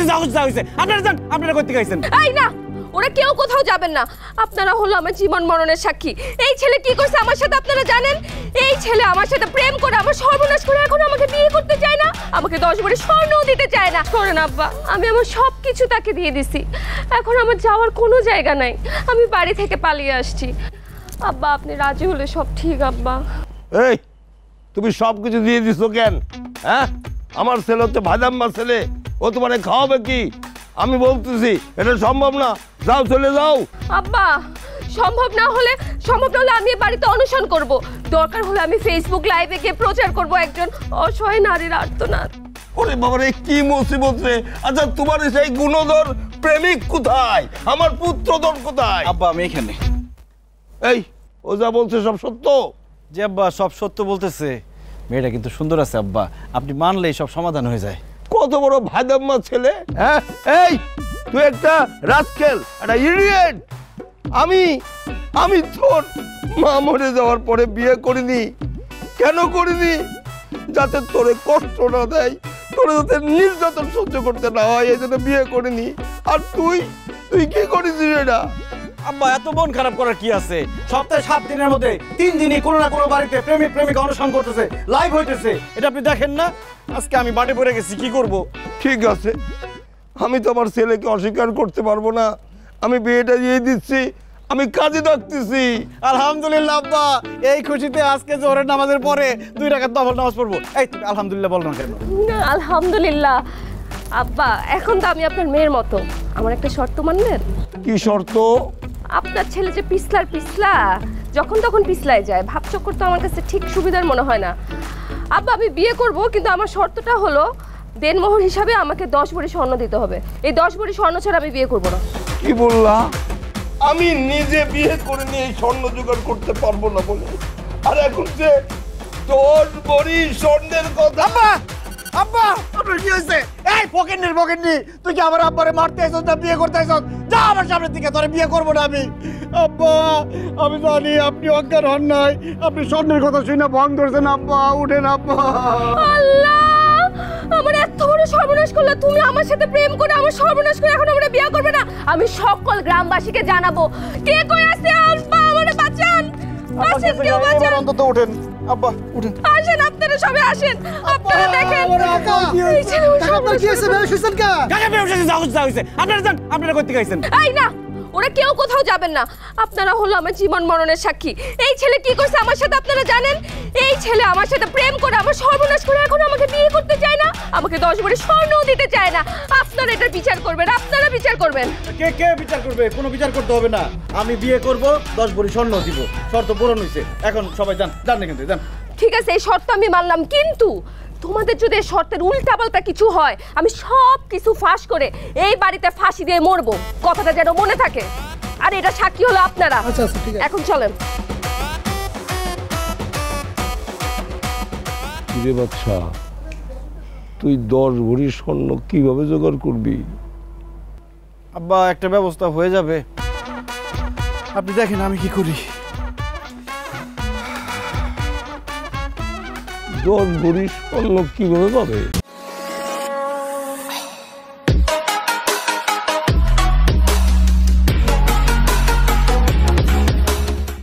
যা হইছে আপনারা যান, আপনারা কই থেকে আইছেন? এই না, ওরা কেউ কোথাও যাবেন না। আপনারা হলো আমার জীবন মরণের সাক্ষী। এই ছেলে কি করছে আমার সাথে আপনারা জানেন? এই ছেলে আমার সাথে প্রেম করে আমার সর্বনাশ করে এখন আমাকে বিয়ে করতে চায় না, আমাকে 10 ভরি স্বর্ণও দিতে চায় না। শোনেন আব্বা, আমি আমার সব কিছু তাকে দিয়ে দিছি, এখন আমার যাওয়ার কোনো জায়গা নাই, আমি বাড়ি থেকে পালিয়ে আসছি। আব্বা আপনি রাজি হলে সব ঠিক। আব্বা এই তুমি সব কিছু দিয়ে দিছো কেন? হ্যাঁ, আমার ছেলে হচ্ছে ভাজাম্মার ছেলে, ও তোমারে খাওয়াবে কি? আমি বলতেছি এটা সম্ভব না, যাও চলে যাও। আব্বা সম্ভব না হলে আমি বাড়িতে অনশন করব, দরকার হলে আমি ফেসবুক লাইভে গিয়ে প্রচার করব একজন অসহায় নারীর আর্তনাদ। ওরে বাবা রে, কি মুসিবত রে! আচ্ছা তোমার সেই গুণধর প্রেমিক কোথায়? আমার পুত্রধর কোথায়? আব্বা আমি এখানে। এই ও যা বলছে সব সত্য? জি আব্বা, সব সত্য বলতেছে। মেয়েটা কিন্তু সুন্দর আছে আব্বা, আপনি মানলেই সব সমাধান হয়ে যায়। কত বড় ভাইদাম্মা ছেলে! হ্যাঁ, এই তুই একটা রাস্কেল, একটা ইডিয়েট। আমি তোর মা মরে যাওয়ার পরে বিয়ে করিনি। কেন করিনি? যাতে তোরে কষ্ট না দেয়, তোরে যাতে নির্যাতন সহ্য করতে না হয়, এই জন্য বিয়ে করিনি। আর তুই কি করেছিস এটা? আব্বা এত মন খারাপ করার কি আছে? সপ্তাহে 7 দিনের মধ্যে 3 দিনই কোনো না কোনো বাড়িতে প্রেমিক প্রেমিকা অনুষ্ঠান করতেছে, লাইভ হইতেছে, এটা আপনি দেখেন না? আজকে আমি বাড়ি পড়ে গেছি, কি করব? ঠিক আছে, আমি তো আমার ছেলেকে অস্বীকার করতে পারবো না। আমি বিয়েটা দিয়ে দিচ্ছি, আমি কাজে ডাকতেছি। আলহামদুলিল্লাহ আব্বা, এই খুশিতে আজকে জোহরের নামাজের পরে 2 রাকাত নফল নামাজ পড়বো। এই তুমি আলহামদুলিল্লাহ বল না কেন? না আলহামদুলিল্লাহ আব্বা, এখন তো আমি আপনার মেয়ের মতো, আমার একটা শর্ত মানবেন? কি শর্ত? আপনার ছেলে যে পিছলা যখন তখন পিছলায় যায়, ভাবচক্কর তো আমার কাছে ঠিক সুবিধার মনে হয় না। আব্বা আমি বিয়ে করব, কিন্তু আমার শর্তটা হলো দেনমোহর হিসাবে আমাকে 10 ভরি স্বর্ণ দিতে হবে। এই 10 ভরি স্বর্ণ ছাড়া আমি বিয়ে করব না। কি বললা? আমি নিজে বিয়ে করে নিয়ে এই স্বর্ণ জোগাড় করতে পারবো না বলে, আর এখন যে 10 ভরি স্বর্ণের কথা! আব্বা আপনার কি হয়েছে? এই পকেটনি, তুই কি আমার আব্বারে মারতে আইছস না বিয়ে করতে আইছস? যা আমার সামনে থেকে, তোরে বিয়ে করব না আমি। আব্বা আমি জানি আপনি অজ্ঞান হন নাই, আপনি স্বর্ণের কথা শুনে ভং ধরছেন। আব্বা উঠেন আব্বা। আল্লাহ, আমার এত বড় সর্বনাশ করলে তুমি, আমার সাথে প্রেম করে আমার সর্বনাশ করে এখন আমরা বিয়ে করবে না। আমি সকল গ্রামবাসীকে জানাবো। কে কই আছে? আব্বা আমারে বাঁচান, বাঁচান, কেউ বাঁচান। অন্তত উঠেন আব্বা, উঠেন। আসেন আপনারা সবাই আসেন, আপনারা দেখেন কি হয়েছে? শুনছেন কা? কাকে বেউসে যা হইছে? আপনারা যান, আপনারা কই থেকে আইছেন? এই না, ওরা কেউ কোথাও যাবেন না। আপনারা হলো আমার জীবন মরণের সাক্ষী। এই ছেলে কি করছে আমার সাথে আপনারা জানেন? এই ছেলে আমার সাথে প্রেম করে আমার সর্বনাশ করে এখন আমাকে বিয়ে করতে চায় না, আমাকে 10 ভরি স্বর্ণও দিতে চায় না। আপনারা এটা বিচার করবেন, আপনারা বিচার করবেন। কে বিচার করবে? কোনো বিচার করতে হবে না, আমি বিয়ে করব, 10 ভরি স্বর্ণ দিব, শর্ত পূরণ হইছে। এখন সবাই যান না কিন্তু যান। ঠিক আছে, এই শর্ত আমি মানলাম, কিন্তু তোমাদের যদি এই শর্তের উল্টাপাল্টা কিছু হয়, আমি সব কিছু ফাঁস করে এই বাড়িতে ফাঁসি দিয়ে মরবো, কথাটা যেন মনে থাকে। আর এটা সাক্ষী হলো আপনারা। আচ্ছা ঠিক আছে, এখন চলেন। কিরে বাচ্চা, তুই 10 ভরি স্বর্ণ কিভাবে জোগাড় করবি? আব্বা একটা ব্যবস্থা হয়ে যাবে, আপনি দেখেন আমি কি করি। 10 ভরি স্বর্ণ কিভাবে পাবে?